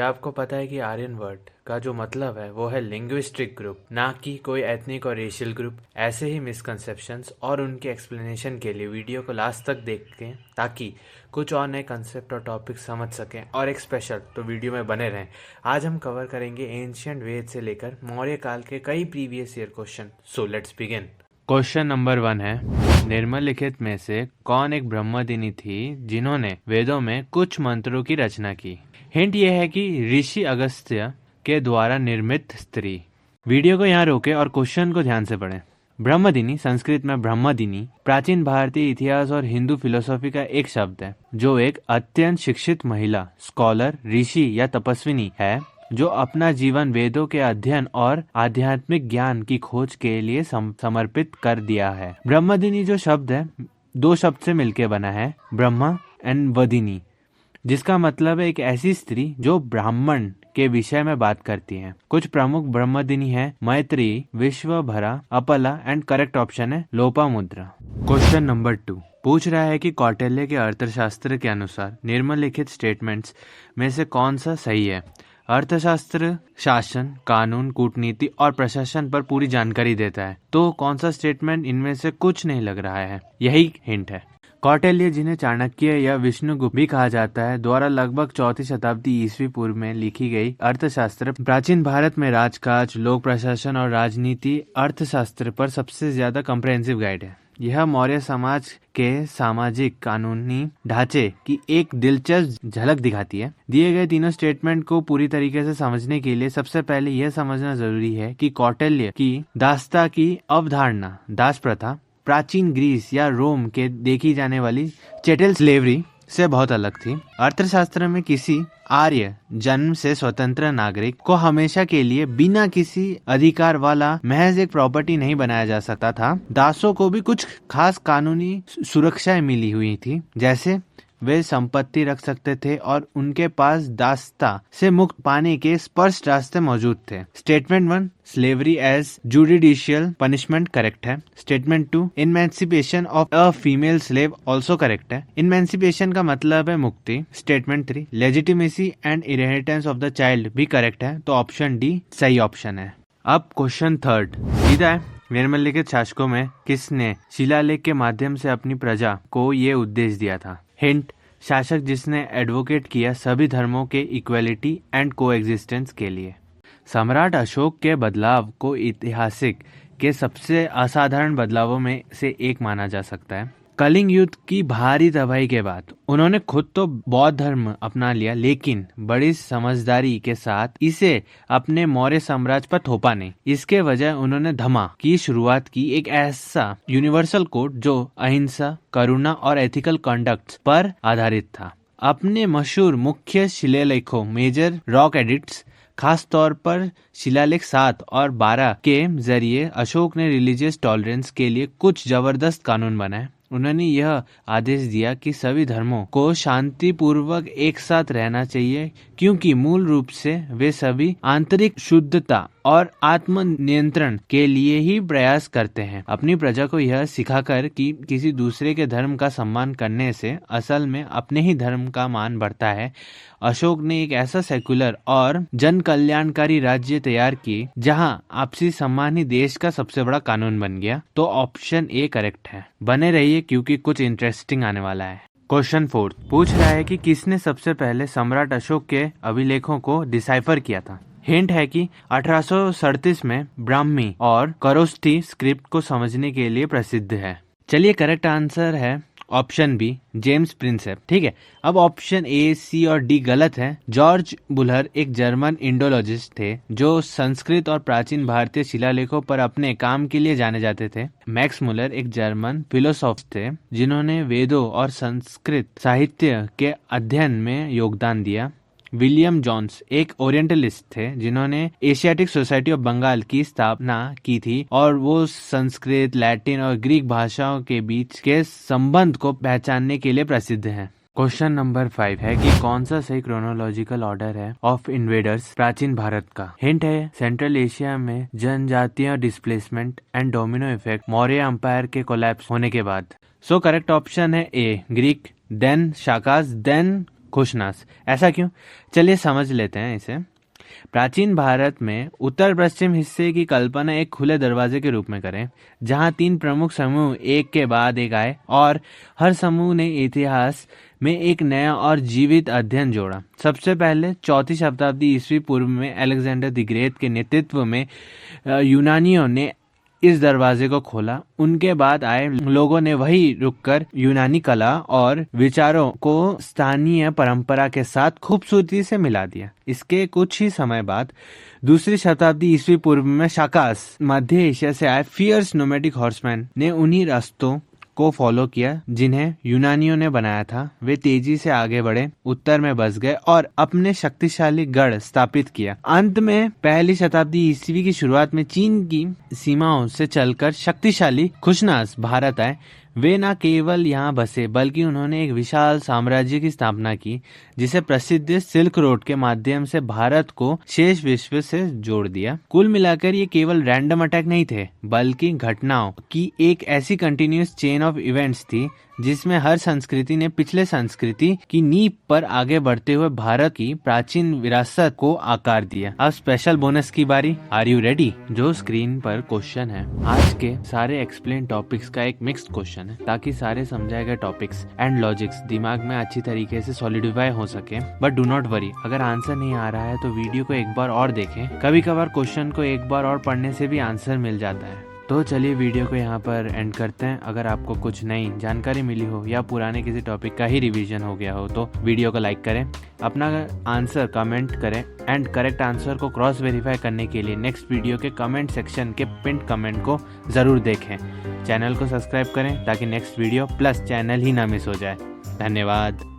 क्या आपको पता है कि आर्यन वर्ड का जो मतलब है वो है लिंग्विस्टिक ग्रुप, ना कि कोई एथनिक और रेशियल ग्रुप। ऐसे ही मिसकंसेप्शंस और उनके एक्सप्लेनेशन के लिए वीडियो को लास्ट तक देखें ताकि कुछ और नए कंसेप्ट और टॉपिक समझ सकें और एक स्पेशल तो वीडियो में बने रहें। आज हम कवर करेंगे एंशिएंट वेद से लेकर मौर्य काल के कई previous year question. So let's begin. Question number 1 है, निम्नलिखित में से कौन एक ब्रह्मदिनी थी जिन्होंने वेदों में कुछ मंत्रों की रचना की? हिंट ये है कि ऋषि अगस्त्य के द्वारा निर्मित स्त्री। वीडियो को यहाँ रोके और क्वेश्चन को ध्यान से पढ़ें। ब्रह्मदिनी, संस्कृत में ब्रह्मदिनी, प्राचीन भारतीय इतिहास और हिंदू फिलोसॉफी का एक शब्द है जो एक अत्यंत शिक्षित महिला, स्कॉलर, ऋषि या तपस्विनी है जो अपना जीवन वेदों के अध्ययन और आध्यात्मिक ज्ञान की खोज के लिए समर्पित कर दिया है। ब्रह्मदिनी जो शब्द है दो शब्द से मिलकर बना है, ब्रह्मा एंड वदिनी, जिसका मतलब है एक ऐसी स्त्री जो ब्राह्मण के विषय में बात करती है। कुछ प्रमुख ब्रह्मदिनी है मैत्री, विश्वभरा, अपला एंड करेक्ट ऑप्शन है लोपामुद्रा। क्वेश्चन नंबर 2 पूछ रहा है कि कौटिल्य के अर्थशास्त्र के अनुसार निम्नलिखित स्टेटमेंट्स में से कौन सा सही है? अर्थशास्त्र शासन, कानून, कूटनीति और प्रशासन पर पूरी जानकारी देता है, तो कौन सा स्टेटमेंट इनमें से कुछ नहीं लग रहा है? यही हिंट है। कौटिल्य, जिन्हें चाणक्य या विष्णुगुप्त भी कहा जाता है, द्वारा लगभग 4वीं शताब्दी ईस्वी पूर्व में लिखी गई अर्थशास्त्र प्राचीन भारत में राजकाज, लोक प्रशासन और राजनीति अर्थशास्त्र पर सबसे ज्यादा कॉम्प्रिहेंसिव गाइड है। यह मौर्य समाज के सामाजिक कानूनी ढांचे की एक दिलचस्प झलक दिखाती है। दिए गए तीनों स्टेटमेंट को पूरी तरीके से समझने के लिए सबसे पहले यह समझना जरूरी है कि कौटिल्य की दासता की अवधारणा, दास प्रथा, प्राचीन ग्रीस या रोम के देखी जाने वाली चैटल स्लेवरी से बहुत अलग थी। अर्थशास्त्र में किसी आर्य जन्म से स्वतंत्र नागरिक को हमेशा के लिए बिना किसी अधिकार वाला महज एक प्रॉपर्टी नहीं बनाया जा सकता था। दासों को भी कुछ खास कानूनी सुरक्षाएं मिली हुई थी, जैसे वे संपत्ति रख सकते थे और उनके पास दासता से मुक्त पाने के स्पष्ट रास्ते मौजूद थे। Statement 1 slavery as judicial punishment correct है। Statement 2 emancipation of a female slave also correct है। इमेंसिपेशन का मतलब है मुक्ति। Statement 3 legitimacy and inheritance of the child भी करेक्ट है, तो ऑप्शन डी सही ऑप्शन है। अब क्वेश्चन 3 सीधा है, निम्नलिखित शासकों में किसने शिलालेख के माध्यम से अपनी प्रजा को ये उद्देश्य दिया था? हिंट, शासक जिसने एडवोकेट किया सभी धर्मों के इक्वलिटी एंड कोएग्जिस्टेंस के लिए। सम्राट अशोक के बदलाव को ऐतिहासिक के सबसे असाधारण बदलावों में से एक माना जा सकता है। कलिंग युद्ध की भारी तबाही के बाद उन्होंने खुद तो बौद्ध धर्म अपना लिया, लेकिन बड़ी समझदारी के साथ इसे अपने मौर्य साम्राज्य पर थोपा नहीं। इसके वजह उन्होंने धम्मा की शुरुआत की, एक ऐसा यूनिवर्सल कोड जो अहिंसा, करुणा और एथिकल कंडक्ट पर आधारित था। अपने मशहूर मुख्य शिलालेखों मेजर रॉक एडिक्ट्स, खास तौर पर शिलालेख 7 और 12 के जरिए अशोक ने रिलीजियस टॉलरेंस के लिए कुछ जबरदस्त कानून बनाए। उन्होंने यह आदेश दिया कि सभी धर्मों को शांतिपूर्वक एक साथ रहना चाहिए, क्योंकि मूल रूप से वे सभी आंतरिक शुद्धता और आत्म नियंत्रण के लिए ही प्रयास करते हैं। अपनी प्रजा को यह सिखाकर कि किसी दूसरे के धर्म का सम्मान करने से असल में अपने ही धर्म का मान बढ़ता है, अशोक ने एक ऐसा सेकुलर और जन कल्याणकारी राज्य तैयार की जहां आपसी सम्मान ही देश का सबसे बड़ा कानून बन गया। तो ऑप्शन ए करेक्ट है। बने रहिए क्योंकि कुछ इंटरेस्टिंग आने वाला है। क्वेश्चन 4 पूछ रहा है कि किसने सबसे पहले सम्राट अशोक के अभिलेखों को डिसाइफर किया था? हिंट है कि 1837 में ब्राह्मी और खरोष्ठी स्क्रिप्ट को समझने के लिए प्रसिद्ध है। चलिए, करेक्ट आंसर है ऑप्शन बी, जेम्स प्रिंसेप। ठीक है, अब ऑप्शन ए, सी और डी गलत है। जॉर्ज बुलर एक जर्मन इंडोलॉजिस्ट थे जो संस्कृत और प्राचीन भारतीय शिलालेखों पर अपने काम के लिए जाने जाते थे। मैक्स मुलर एक जर्मन फिलोसोफर थे जिन्होंने वेदों और संस्कृत साहित्य के अध्ययन में योगदान दिया। विलियम जोन्स एक ओरिएंटलिस्ट थे जिन्होंने एशियाटिक सोसाइटी ऑफ बंगाल की स्थापना की थी और वो संस्कृत, लैटिन और ग्रीक भाषाओं के बीच के संबंध को पहचानने के लिए प्रसिद्ध हैं। क्वेश्चन नंबर 5 है कि कौन सा सही क्रोनोलॉजिकल ऑर्डर है ऑफ इन्वेडर्स प्राचीन भारत का? हिंट है सेंट्रल एशिया में जनजातीय displacement and domino effect Maurya empire के कोलैप्स होने के बाद। सो करेक्ट ऑप्शन है A, Greek, then Shakas, then Kushans. ऐसा क्यों? चलिए समझ लेते हैं इसे। प्राचीन भारत में उत्तर पश्चिम हिस्से की कल्पना एक खुले दरवाजे के रूप में करें, जहां 3 प्रमुख समूह एक के बाद एक आए और हर समूह ने इतिहास में एक नया और जीवित अध्ययन जोड़ा। सबसे पहले 4वीं शताब्दी ईस्वी पूर्व में अलेक्जेंडर द ग्रेट के नेतृत्व में यूनानियों ने इस दरवाजे को खोला। उनके बाद आए लोगों ने वहीं रुककर यूनानी कला और विचारों को स्थानीय परंपरा के साथ खूबसूरती से मिला दिया। इसके कुछ ही समय बाद 2री शताब्दी ईस्वी पूर्व में शाकास, मध्य एशिया से आए फियर्स नोमैडिक हॉर्समैन ने उन्हीं रास्तों को फॉलो किया जिन्हें यूनानियों ने बनाया था। वे तेजी से आगे बढ़े, उत्तर में बस गए और अपने शक्तिशाली गढ़ स्थापित किया। अंत में 1ली शताब्दी ईस्वी की शुरुआत में चीन की सीमाओं से चलकर शक्तिशाली खुशनास भारत आए। वे न केवल यहाँ बसे बल्कि उन्होंने एक विशाल साम्राज्य की स्थापना की, जिसे प्रसिद्ध सिल्क रोड के माध्यम से भारत को शेष विश्व से जोड़ दिया। कुल मिलाकर ये केवल रैंडम अटैक नहीं थे, बल्कि घटनाओं की एक ऐसी कंटिन्यूअस चेन ऑफ इवेंट्स थी जिसमें हर संस्कृति ने पिछले संस्कृति की नींव पर आगे बढ़ते हुए भारत की प्राचीन विरासत को आकार दिया। अब स्पेशल बोनस की बारी। Are you ready? जो स्क्रीन पर क्वेश्चन है आज के सारे एक्सप्लेन टॉपिक्स का एक मिक्स्ड क्वेश्चन है, ताकि सारे समझाए गए टॉपिक्स एंड लॉजिक्स दिमाग में अच्छी तरीके से सॉलिडिफाई हो सके। बट डू नॉट वरी, अगर आंसर नहीं आ रहा है तो वीडियो को एक बार और देखें। कभी कभार क्वेश्चन को एक बार और पढ़ने से भी आंसर मिल जाता है। तो चलिए वीडियो को यहाँ पर एंड करते हैं। अगर आपको कुछ नई जानकारी मिली हो या पुराने किसी टॉपिक का ही रिवीजन हो गया हो तो वीडियो को लाइक करें, अपना आंसर कमेंट करें एंड करेक्ट आंसर को क्रॉस वेरीफाई करने के लिए नेक्स्ट वीडियो के कमेंट सेक्शन के पिंड कमेंट को ज़रूर देखें। चैनल को सब्सक्राइब करें ताकि नेक्स्ट वीडियो प्लस चैनल ही ना मिस हो जाए। धन्यवाद।